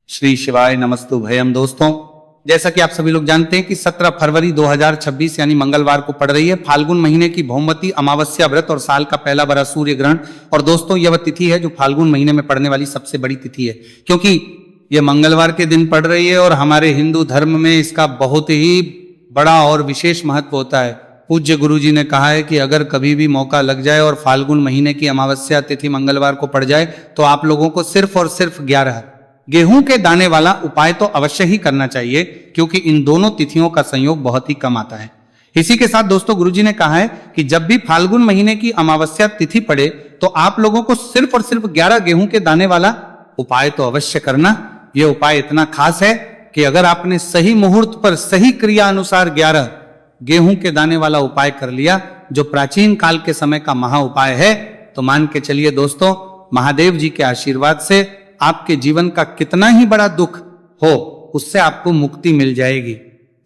श्री शिवाय नमस्तु भयम। दोस्तों, जैसा कि आप सभी लोग जानते हैं कि 17 फरवरी 2026 यानी मंगलवार को पड़ रही है फाल्गुन महीने की भौमवती अमावस्या व्रत और साल का पहला बड़ा सूर्य ग्रहण। और दोस्तों, यह वह तिथि है जो फाल्गुन महीने में पड़ने वाली सबसे बड़ी तिथि है, क्योंकि यह मंगलवार के दिन पड़ रही है और हमारे हिंदू धर्म में इसका बहुत ही बड़ा और विशेष महत्व होता है। पूज्य गुरु जी ने कहा है कि अगर कभी भी मौका लग जाए और फाल्गुन महीने की अमावस्या तिथि मंगलवार को पड़ जाए तो आप लोगों को सिर्फ और सिर्फ 11 गेहूं के दाने वाला उपाय तो अवश्य ही करना चाहिए, क्योंकि इन दोनों तिथियों का संयोग बहुत ही कम आता है। इसी के साथ दोस्तों, गुरुजी ने कहा है कि जब भी फाल्गुन महीने की अमावस्या तिथि पड़े तो आप लोगों को सिर्फ और सिर्फ 11 गेहूं के दाने वाला उपाय तो अवश्य करना। यह उपाय इतना खास है कि अगर आपने सही मुहूर्त पर सही क्रिया अनुसार 11 गेहूं के दाने वाला उपाय कर लिया, जो प्राचीन काल के समय का महा उपाय है, तो मान के चलिए दोस्तों, महादेव जी के आशीर्वाद से आपके जीवन का कितना ही बड़ा दुख हो उससे आपको मुक्ति मिल जाएगी।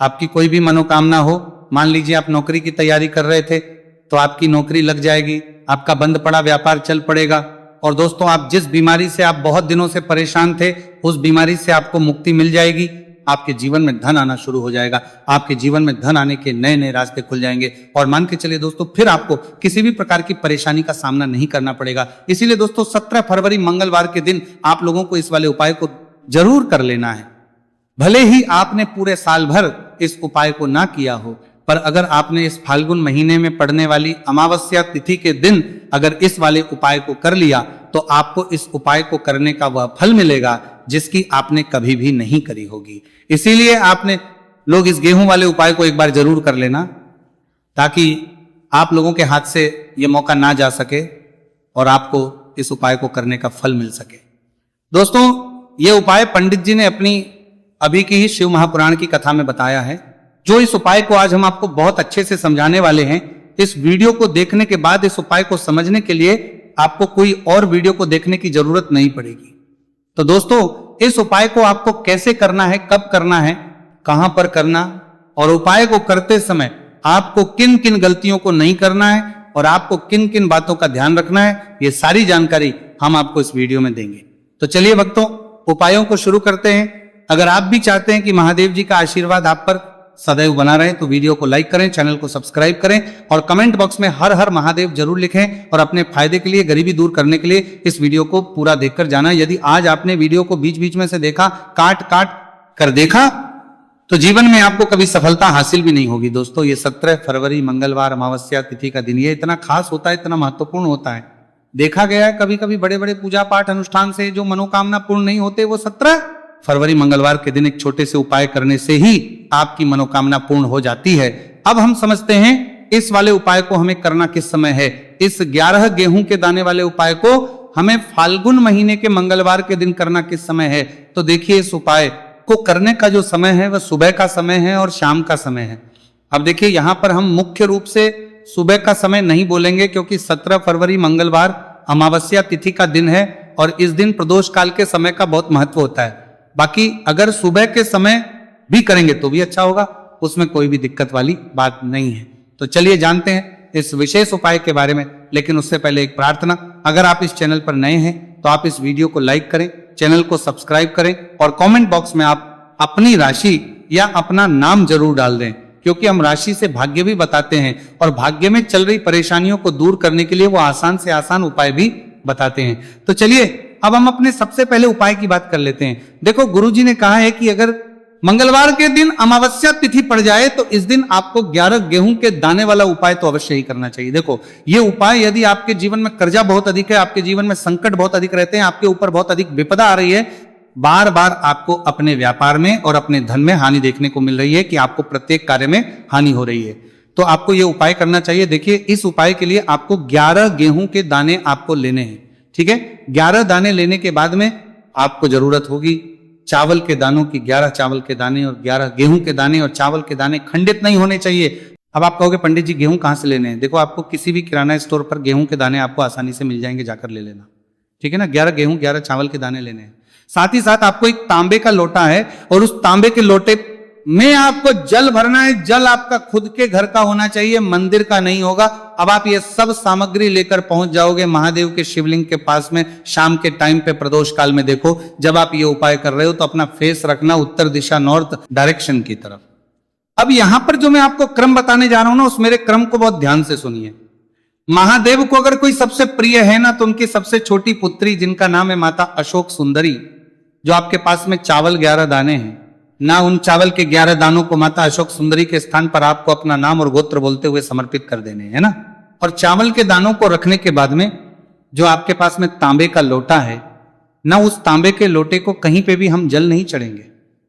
आपकी कोई भी मनोकामना हो, मान लीजिए आप नौकरी की तैयारी कर रहे थे तो आपकी नौकरी लग जाएगी, आपका बंद पड़ा व्यापार चल पड़ेगा। और दोस्तों, आप जिस बीमारी से आप बहुत दिनों से परेशान थे उस बीमारी से आपको मुक्ति मिल जाएगी। आपके जीवन में धन आना शुरू हो जाएगा, आपके जीवन में धन आने के नए नए रास्ते खुल जाएंगे। और मान के चलिए दोस्तों, फिर आपको किसी भी प्रकार की परेशानी का सामना नहीं करना पड़ेगा। इसीलिए दोस्तों, 17 फरवरी मंगलवार के दिन आप लोगों को इस वाले उपाय को जरूर कर लेना है। भले ही आपने पूरे साल भर इस उपाय को ना किया हो, पर अगर आपने इस फाल्गुन महीने में पड़ने वाली अमावस्या तिथि के दिन अगर इस वाले उपाय को कर लिया तो आपको इस उपाय को करने का वह फल मिलेगा जिसकी आपने कभी भी नहीं करी होगी। इसीलिए आपने लोग इस गेहूं वाले उपाय को एक बार जरूर कर लेना, ताकि आप लोगों के हाथ से यह मौका ना जा सके और आपको इस उपाय को करने का फल मिल सके। दोस्तों, यह उपाय पंडित जी ने अपनी अभी की ही शिव महापुराण की कथा में बताया है। जो इस उपाय को आज हम आपको बहुत अच्छे से समझाने वाले हैं, इस वीडियो को देखने के बाद इस उपाय को समझने के लिए आपको कोई और वीडियो को देखने की जरूरत नहीं पड़ेगी। तो दोस्तों, इस उपाय को आपको कैसे करना है, कब करना है, कहां पर करना, और उपाय को करते समय आपको किन किन गलतियों को नहीं करना है और आपको किन किन बातों का ध्यान रखना है, ये सारी जानकारी हम आपको इस वीडियो में देंगे। तो चलिए भक्तों, उपायों को शुरू करते हैं। अगर आप भी चाहते हैं कि महादेव जी का आशीर्वाद आप पर सदैव बना रहे तो वीडियो को लाइक करें, चैनल को सब्सक्राइब करें और कमेंट बॉक्स में हर हर महादेव जरूर लिखें। और अपने फायदे के लिए, गरीबी दूर करने के लिए इस वीडियो को पूरा देखकर जाना। यदि आज आपने वीडियो को बीच बीच में से देखा, काट काट कर देखा, तो जीवन में आपको कभी सफलता हासिल भी नहीं होगी। दोस्तों, ये 17 फरवरी मंगलवार अमावस्या तिथि का दिन ये इतना खास होता है, इतना महत्वपूर्ण होता है। देखा गया है कभी कभी बड़े बड़े पूजा पाठ अनुष्ठान से जो मनोकामना पूर्ण नहीं होते, वो 17 फरवरी मंगलवार के दिन एक छोटे से उपाय करने से ही आपकी मनोकामना पूर्ण हो जाती है। अब हम समझते हैं इस वाले उपाय को हमें करना किस समय है। इस 11 गेहूं के दाने वाले उपाय को हमें फाल्गुन महीने के मंगलवार के दिन करना किस समय है। तो देखिए, इस उपाय को करने का जो समय है वह सुबह का समय है और शाम का समय है। अब देखिए, यहां पर हम मुख्य रूप से सुबह का समय नहीं बोलेंगे, क्योंकि 17 फरवरी मंगलवार अमावस्या तिथि का दिन है और इस दिन प्रदोष काल के समय का बहुत महत्व होता है। बाकी अगर सुबह के समय भी करेंगे तो भी अच्छा होगा, उसमें कोई भी दिक्कत वाली बात नहीं है। तो चलिए जानते हैं इस विशेष उपाय के बारे में। लेकिन उससे पहले एक प्रार्थना, अगर आप इस चैनल पर नए हैं तो आप इस वीडियो को लाइक करें, चैनल को सब्सक्राइब करें और कमेंट बॉक्स में आप अपनी राशि या अपना नाम जरूर डाल दें, क्योंकि हम राशि से भाग्य भी बताते हैं और भाग्य में चल रही परेशानियों को दूर करने के लिए वो आसान से आसान उपाय भी बताते हैं। तो चलिए, अब हम अपने सबसे पहले उपाय की बात कर लेते हैं। देखो, गुरुजी ने कहा है कि अगर मंगलवार के दिन अमावस्या तिथि पड़ जाए तो इस दिन आपको 11 गेहूं के दाने वाला उपाय तो अवश्य ही करना चाहिए। देखो, ये उपाय यदि आपके जीवन में कर्जा बहुत अधिक है, आपके जीवन में संकट बहुत अधिक रहते हैं, आपके ऊपर बहुत अधिक विपदा आ रही है, बार बार आपको अपने व्यापार में और अपने धन में हानि देखने को मिल रही है कि आपको प्रत्येक कार्य में हानि हो रही है, तो आपको ये उपाय करना चाहिए। देखिए, इस उपाय के लिए आपको 11 गेहूं के दाने आपको लेने हैं। ठीक है, 11 दाने लेने के बाद में आपको जरूरत होगी चावल के दानों की। 11 चावल के दाने और 11 गेहूं के दाने, और चावल के दाने खंडित नहीं होने चाहिए। अब आप कहोगे पंडित जी गेहूं कहां से लेने हैं? देखो, आपको किसी भी किराना स्टोर पर गेहूं के दाने आपको आसानी से मिल जाएंगे, जाकर ले लेना। ठीक है ना, 11 गेहूं 11 चावल के दाने लेने हैं। साथ ही साथ आपको एक तांबे का लोटा है और उस तांबे के लोटे में आपको जल भरना है। जल आपका खुद के घर का होना चाहिए, मंदिर का नहीं होगा। अब आप ये सब सामग्री लेकर पहुंच जाओगे महादेव के शिवलिंग के पास में शाम के टाइम पे प्रदोष काल में। देखो जब आप ये उपाय कर रहे हो तो अपना फेस रखना उत्तर दिशा, नॉर्थ डायरेक्शन की तरफ। अब यहां पर जो मैं आपको क्रम बताने जा रहा हूं ना, उस मेरे क्रम को बहुत ध्यान से सुनिए। महादेव को अगर कोई सबसे प्रिय है ना, तो उनकी सबसे छोटी पुत्री जिनका नाम है माता अशोक सुंदरी, जो आपके पास में चावल 11 दाने हैं ना, उन चावल के 11 दानों को माता अशोक सुंदरी के स्थान पर आपको अपना नाम और गोत्र बोलते हुए समर्पित कर देने हैं ना। और चावल के दानों को रखने के बाद में जो आपके पास में तांबे का लोटा है ना, उस तांबे के लोटे को कहीं पे भी हम जल नहीं चढ़ेंगे।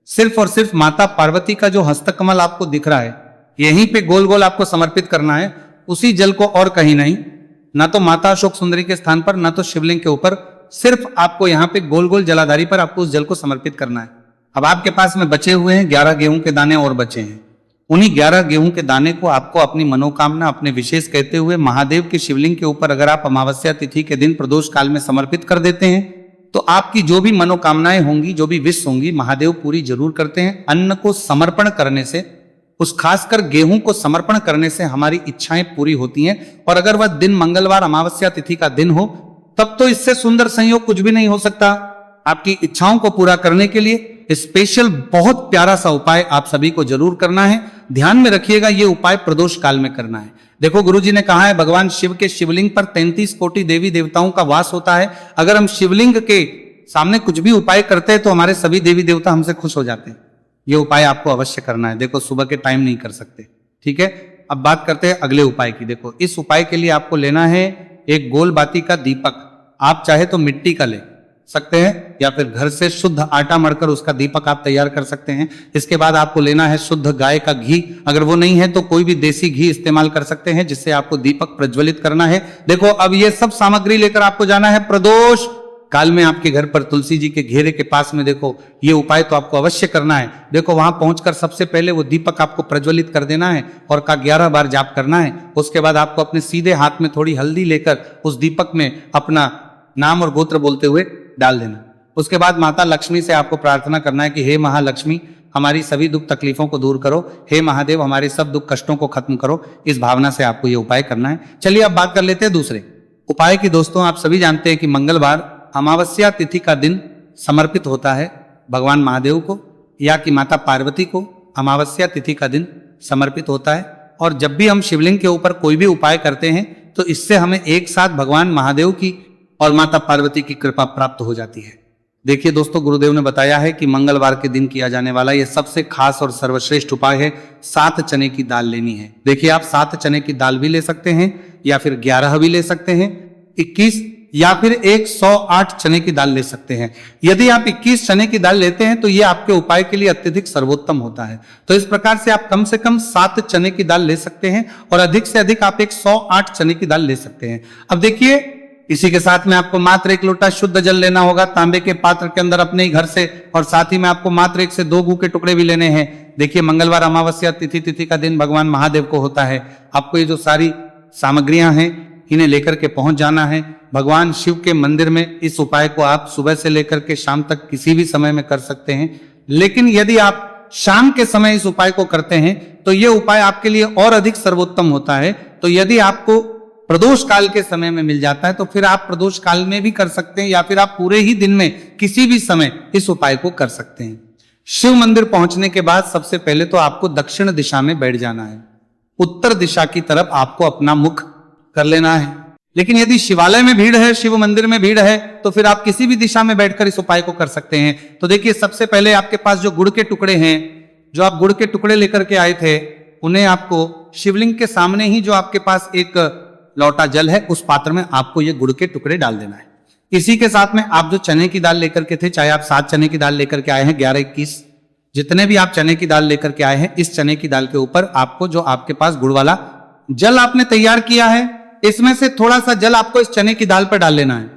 सिर्फ और सिर्फ माता पार्वती का जो हस्तकमल आपको दिख रहा है, यहीं पे गोल गोल आपको समर्पित करना है, उसी जल को, और कहीं नहीं। ना तो माता अशोक सुंदरी के स्थान पर, ना तो शिवलिंग के ऊपर, सिर्फ आपको यहाँ पे गोल गोल जलाधारी पर आपको उस जल को समर्पित करना है। अब आपके पास में बचे हुए हैं 11 गेहूं के दाने और बचे हैं। उन्हीं 11 गेहूं के दाने को आपको अपनी मनोकामना, अपने विशेष कहते हुए महादेव के शिवलिंग के ऊपर अगर आप अमावस्या तिथि के दिन प्रदोष काल में समर्पित कर देते हैं, तो आपकी जो भी मनोकामनाएं होंगी, जो भी विश होंगी, महादेव पूरी जरूर करते हैं। अन्न को समर्पण करने से, उस खासकर गेहूं को समर्पण करने से हमारी इच्छाएं पूरी होती हैं। और अगर वह दिन मंगलवार अमावस्या तिथि का दिन हो, तब तो इससे सुंदर संयोग कुछ भी नहीं हो सकता। आपकी इच्छाओं को पूरा करने के लिए स्पेशल बहुत प्यारा सा उपाय आप सभी को जरूर करना है। ध्यान में रखिएगा, ये उपाय प्रदोष काल में करना है। देखो गुरुजी ने कहा है भगवान शिव के शिवलिंग पर 33 कोटि देवी देवताओं का वास होता है। अगर हम शिवलिंग के सामने कुछ भी उपाय करते हैं तो हमारे सभी देवी देवता हमसे खुश हो जाते हैं। ये उपाय आपको अवश्य करना है। देखो सुबह के टाइम नहीं कर सकते, ठीक है। अब बात करते हैं अगले उपाय की। देखो इस उपाय के लिए आपको लेना है एक गोल बाती का दीपक। आप चाहे तो मिट्टी का ले सकते हैं, या फिर घर से शुद्ध आटा मढ़कर उसका दीपक आप तैयार कर सकते हैं। इसके बाद आपको लेना है शुद्ध गाय का घी। अगर वो नहीं है तो कोई भी देसी घी इस्तेमाल कर सकते हैं, जिससे आपको दीपक प्रज्वलित करना है। देखो अब ये सब सामग्री लेकर आपको जाना है प्रदोष काल में आपके घर पर तुलसी जी के घेरे के पास में। देखो ये उपाय तो आपको अवश्य करना है। देखो वहां पहुंचकर सबसे पहले वो दीपक आपको प्रज्वलित कर देना है और का 11 बार जाप करना है। उसके बाद आपको अपने सीधे हाथ में थोड़ी हल्दी लेकर उस दीपक में अपना नाम और गोत्र बोलते हुए डाल देना। उसके बाद माता लक्ष्मी से आपको प्रार्थना करना है कि हे महालक्ष्मी, हमारी सभी दुख तकलीफों को दूर करो। हे महादेव, हमारे सब दुख कष्टों को खत्म करो। इस भावना से आपको ये उपाय करना है। चलिए अब बात कर लेते हैं दूसरे उपाय की। दोस्तों आप सभी जानते हैं कि मंगलवार अमावस्या तिथि का दिन समर्पित होता है भगवान महादेव को, या कि माता पार्वती को अमावस्या तिथि का दिन समर्पित होता है। और जब भी हम शिवलिंग के ऊपर कोई भी उपाय करते हैं तो इससे हमें एक साथ भगवान महादेव की और माता पार्वती की कृपा प्राप्त हो जाती है। देखिए दोस्तों, गुरुदेव ने बताया है कि मंगलवार के दिन किया जाने वाला यह सबसे खास और सर्वश्रेष्ठ उपाय है। 7 चने की दाल लेनी है। देखिए आप 7 चने की दाल भी ले सकते हैं, या फिर 11 भी ले सकते हैं, 21 या फिर 108 चने की दाल ले सकते हैं। यदि आप 21 चने की दाल लेते हैं तो ये आपके उपाय के लिए अत्यधिक सर्वोत्तम होता है। तो इस प्रकार से आप कम से कम 7 चने की दाल ले सकते हैं, और अधिक से अधिक आप 108 चने की दाल ले सकते हैं। अब देखिए इसी के साथ में आपको मात्र 1 लोटा शुद्ध जल लेना होगा तांबे के पात्र के अंदर अपने ही घर से, और साथ ही में आपको मात्र 1 से 2 गू के टुकड़े भी लेने हैं। देखिए मंगलवार अमावस्या तिथि का दिन भगवान महादेव को होता है। आपको ये जो सारी सामग्रियां हैं इन्हें लेकर के पहुंच जाना है भगवान शिव के मंदिर में। इस उपाय को आप सुबह से लेकर के शाम तक किसी भी समय में कर सकते हैं, लेकिन यदि आप शाम के समय इस उपाय को करते हैं तो यह उपाय आपके लिए और अधिक सर्वोत्तम होता है। तो यदि आपको प्रदोष काल के समय में मिल जाता है तो फिर आप प्रदोष काल में भी कर सकते हैं, या फिर आप पूरे ही दिन में किसी भी समय इस उपाय को कर सकते हैं। शिव मंदिर पहुंचने के बाद सबसे पहले तो आपको दक्षिण दिशा में बैठ जाना है। उत्तर दिशा की तरफ आपको अपना मुख कर लेना है। लेकिन यदि शिवालय में भीड़ है, शिव मंदिर में भीड़ है, तो फिर आप किसी भी दिशा में बैठकर इस उपाय को कर सकते हैं। तो देखिए सबसे पहले आपके पास जो गुड़ के टुकड़े हैं, जो आप गुड़ के टुकड़े लेकर के आए थे, उन्हें आपको शिवलिंग के सामने ही जो आपके पास एक लौटा जल है उस पात्र में आपको ये गुड़ के टुकड़े डाल देना है। इसी के साथ में आप जो चने की दाल लेकर के थे, चाहे आप 7 चने की दाल लेकर के आए हैं, 11, 21, जितने भी आप चने की दाल लेकर के आए हैं, इस चने की दाल के ऊपर आपको जो आपके पास गुड़ वाला जल आपने तैयार किया है, इसमें से थोड़ा सा जल आपको इस चने की दाल पर डाल लेना है।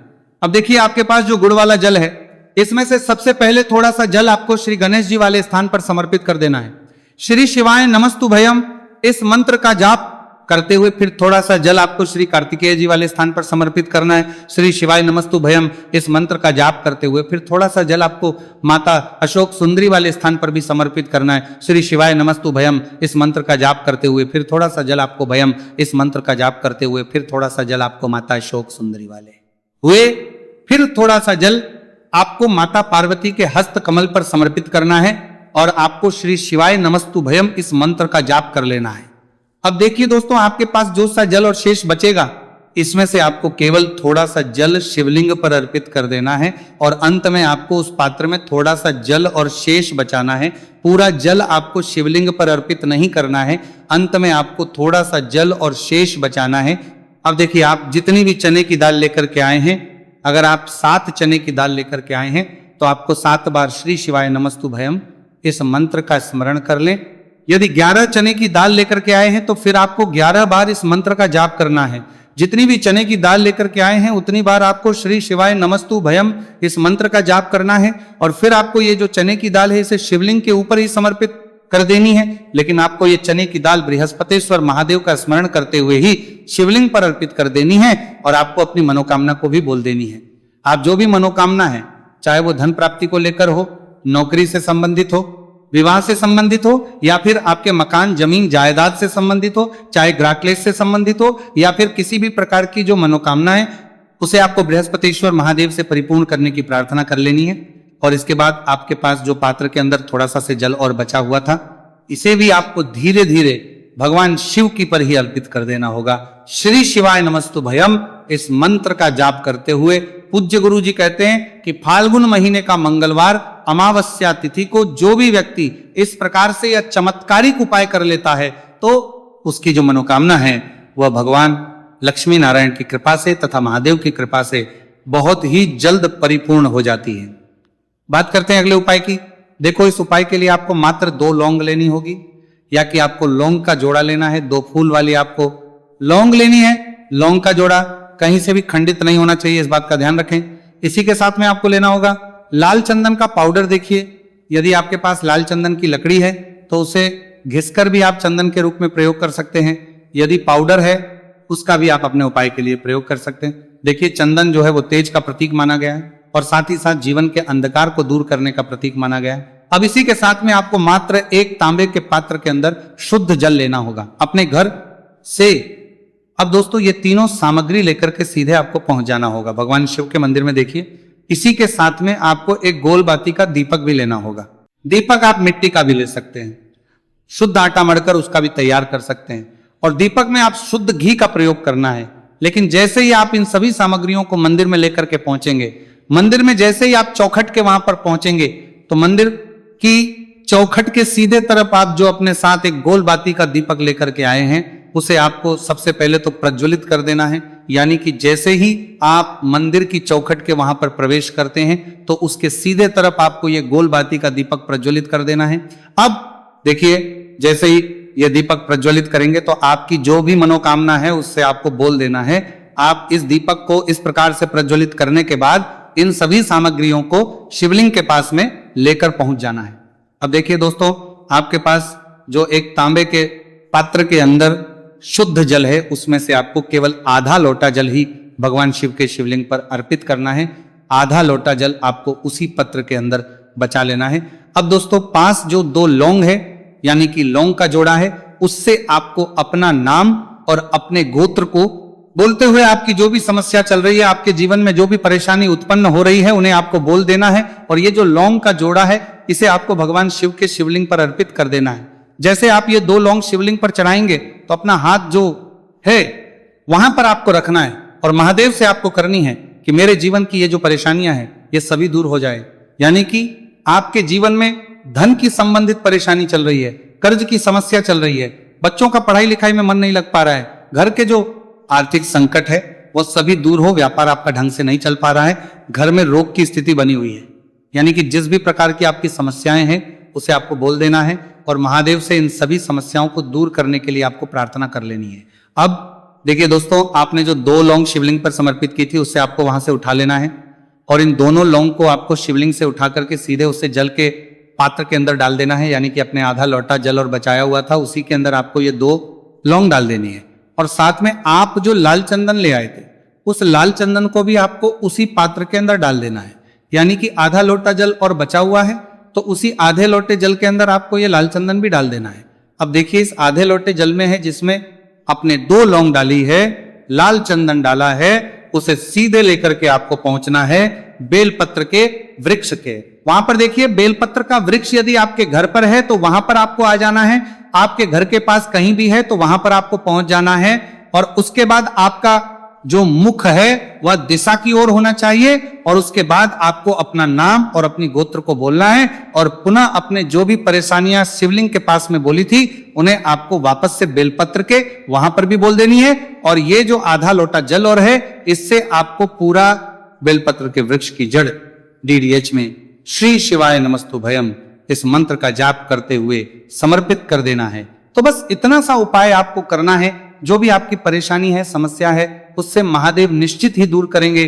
अब देखिए आपके पास जो गुड़ वाला जल है, इसमें से सबसे पहले थोड़ा सा जल आपको श्री गणेश जी वाले स्थान पर समर्पित कर देना है। श्री शिवाय नमस्तु भयम, इस मंत्र का जाप करते हुए फिर थोड़ा सा जल आपको श्री कार्तिकेय जी वाले स्थान पर समर्पित करना है। श्री शिवाय नमस्तुभयम इस मंत्र का जाप करते हुए फिर थोड़ा सा जल आपको माता अशोक सुंदरी वाले स्थान पर भी समर्पित करना है। श्री शिवाय नमस्तुभयम इस मंत्र का जाप करते हुए फिर थोड़ा सा जल आपको भयम इस मंत्र का जाप करते हुए फिर थोड़ा सा जल आपको माता अशोक सुंदरी वाले हुए। फिर थोड़ा सा जल आपको माता पार्वती के हस्त कमल पर समर्पित करना है और आपको श्री शिवाय नमस्तुभयम इस मंत्र का जाप कर लेना है। अब देखिए दोस्तों, आपके पास जो सा जल और शेष बचेगा इसमें से आपको केवल थोड़ा सा जल शिवलिंग पर अर्पित कर देना है और अंत में आपको उस पात्र में थोड़ा सा जल और शेष बचाना है। पूरा जल आपको शिवलिंग पर अर्पित नहीं करना है, अंत में आपको थोड़ा सा जल और शेष बचाना है। अब देखिए, आप जितनी भी चने की दाल लेकर के आए हैं, अगर आप 7 चने की दाल लेकर के आए हैं तो आपको 7 बार श्री शिवाय नमस्तुभयम इस मंत्र का स्मरण कर लें। यदि 11 चने की दाल लेकर के आए हैं तो फिर आपको 11 बार इस मंत्र का जाप करना है। जितनी भी चने की दाल लेकर के आए हैं उतनी बार आपको श्री शिवाय नमस्तुभयम इस मंत्र का जाप करना है और फिर आपको ये जो चने की दाल है इसे शिवलिंग के ऊपर ही समर्पित कर देनी है। लेकिन आपको ये चने की दाल बृहस्पतिश्वर महादेव का स्मरण करते हुए ही शिवलिंग पर अर्पित कर देनी है और आपको अपनी मनोकामना को भी बोल देनी है। आप जो भी मनोकामना है, चाहे वो धन प्राप्ति को लेकर हो, नौकरी से संबंधित हो, विवाह से संबंधित हो, या फिर आपके मकान जमीन जायदाद से संबंधित हो, चाहे ग्राहक से संबंधित हो, या फिर किसी भी प्रकार की जो मनोकामना है उसे आपको बृहस्पतिश्वर महादेव से परिपूर्ण करने की प्रार्थना कर लेनी है। और इसके बाद आपके पास जो पात्र के अंदर थोड़ा सा से जल और बचा हुआ था, इसे भी आपको धीरे धीरे भगवान शिव की पर ही अर्पित कर देना होगा। श्री शिवाय नमस्तुभयम इस मंत्र का जाप करते हुए पूज्य गुरु जी कहते हैं कि फाल्गुन महीने का मंगलवार अमावस्या तिथि को जो भी व्यक्ति इस प्रकार से यह चमत्कारिक उपाय कर लेता है तो उसकी जो मनोकामना है वह भगवान लक्ष्मी नारायण की कृपा से तथा महादेव की कृपा से बहुत ही जल्द परिपूर्ण हो जाती है। बात करते हैं अगले उपाय की। देखो, इस उपाय के लिए आपको मात्र 2 लौंग लेनी होगी, या कि आपको लौंग का जोड़ा लेना है। 2 फूल वाली आपको लौंग लेनी है। लौंग का जोड़ा कहीं से भी खंडित नहीं होना चाहिए, इस बात का ध्यान रखें। इसी के साथ में आपको लेना होगा लाल चंदन का पाउडर। देखिए, यदि आपके पास लाल चंदन की लकड़ी है तो उसे घिसकर भी आप चंदन के रूप में प्रयोग कर सकते हैं। यदि पाउडर है उसका भी आप अपने उपाय के लिए प्रयोग कर सकते हैं। देखिए, चंदन जो है वो तेज का प्रतीक माना गया है और साथ ही साथ जीवन के अंधकार को दूर करने का प्रतीक माना गया है। अब इसी के साथ में आपको मात्र 1 तांबे के पात्र के अंदर शुद्ध जल लेना होगा अपने घर से। अब दोस्तों, ये तीनों सामग्री लेकर के सीधे आपको पहुंच जाना होगा भगवान शिव के मंदिर में। देखिए, इसी के साथ में आपको एक गोल बाती का दीपक भी लेना होगा। दीपक आप मिट्टी का भी ले सकते हैं, शुद्ध आटा मढ़कर उसका भी तैयार कर सकते हैं। और दीपक में आप शुद्ध घी का प्रयोग करना है। लेकिन जैसे ही आप इन सभी सामग्रियों को मंदिर में लेकर के पहुंचेंगे, मंदिर में जैसे ही आप चौखट के वहां पर पहुंचेंगे तो मंदिर की चौखट के सीधे तरफ आप जो अपने साथ एक गोल बाती का दीपक लेकर के आए हैं उसे आपको सबसे पहले तो प्रज्वलित कर देना है। यानी कि जैसे ही आप मंदिर की चौखट के वहां पर प्रवेश करते हैं तो उसके सीधे तरफ आपको ये गोल बाती का दीपक प्रज्वलित कर देना है। अब देखिए, जैसे ही ये दीपक प्रज्वलित करेंगे तो आपकी जो भी मनोकामना है उससे आपको बोल देना है। आप इस दीपक को इस प्रकार से प्रज्वलित करने के बाद इन सभी सामग्रियों को शिवलिंग के पास में लेकर पहुंच जाना है। अब देखिए दोस्तों, आपके पास जो एक तांबे के पात्र के अंदर शुद्ध जल है उसमें से आपको केवल आधा लोटा जल ही भगवान शिव के शिवलिंग पर अर्पित करना है। आधा लोटा जल आपको उसी पत्र के अंदर बचा लेना है। अब दोस्तों, पास जो 2 लौंग है यानी कि लौंग का जोड़ा है, उससे आपको अपना नाम और अपने गोत्र को बोलते हुए आपकी जो भी समस्या चल रही है, आपके जीवन में जो भी परेशानी उत्पन्न हो रही है, उन्हें आपको बोल देना है। और ये जो लौंग का जोड़ा है इसे आपको भगवान शिव के शिवलिंग पर अर्पित कर देना है। जैसे आप ये 2 लौंग शिवलिंग पर चढ़ाएंगे तो अपना हाथ जो है वहां पर आपको रखना है और महादेव से आपको करनी है कि मेरे जीवन की ये जो परेशानियां हैं ये सभी दूर हो जाए। यानी कि आपके जीवन में धन की संबंधित परेशानी चल रही है, कर्ज की समस्या चल रही है, बच्चों का पढ़ाई लिखाई में मन नहीं लग पा रहा है, घर के जो आर्थिक संकट है वो सभी दूर हो, व्यापार आपका ढंग से नहीं चल पा रहा है, घर में रोग की स्थिति बनी हुई है। यानी कि जिस भी प्रकार की आपकी समस्याएं हैं उसे आपको बोल देना है और महादेव से इन सभी समस्याओं को दूर करने के लिए आपको प्रार्थना कर लेनी है। अब देखिए दोस्तों, आपने जो 2 लौंग शिवलिंग पर समर्पित की थी उससे आपको वहां से उठा लेना है और इन दोनों लौंग को आपको शिवलिंग से उठा करके सीधे उससे जल के पात्र के अंदर डाल देना है। यानी कि अपने आधा लोटा जल और बचाया हुआ था उसी के अंदर आपको ये 2 लौंग डाल देनी है और साथ में आप जो लाल चंदन ले आए थे उस लाल चंदन को भी आपको उसी पात्र के अंदर डाल देना है। यानी कि आधा लोटा जल और बचा हुआ है तो उसी आधे लोटे जल के अंदर आपको ये लाल चंदन भी डाल देना है। अब देखिए इस आधे लोटे जल में है जिसमें अपने 2 लौंग डाली है, लाल चंदन डाला है, उसे सीधे लेकर के आपको पहुंचना है बेलपत्र के वृक्ष के। वहां पर देखिए बेलपत्र का वृक्ष यदि आपके घर पर है तो वहां पर आपको आ जाना है, आपके घर के पास कहीं भी है तो वहां पर आपको पहुंच जाना है। और उसके बाद आपका जो मुख है वह दिशा की ओर होना चाहिए और उसके बाद आपको अपना नाम और अपनी गोत्र को बोलना है और पुनः अपने जो भी परेशानियां शिवलिंग के पास में बोली थी उन्हें आपको वापस से बेलपत्र के वहां पर भी बोल देनी है। और ये जो आधा लोटा जल और है इससे आपको पूरा बेलपत्र के वृक्ष की जड़ DDH में श्री शिवाय नमस्तुभयम इस मंत्र का जाप करते हुए समर्पित कर देना है। तो बस इतना सा उपाय आपको करना है। जो भी आपकी परेशानी है, समस्या है, उससे महादेव निश्चित ही दूर करेंगे।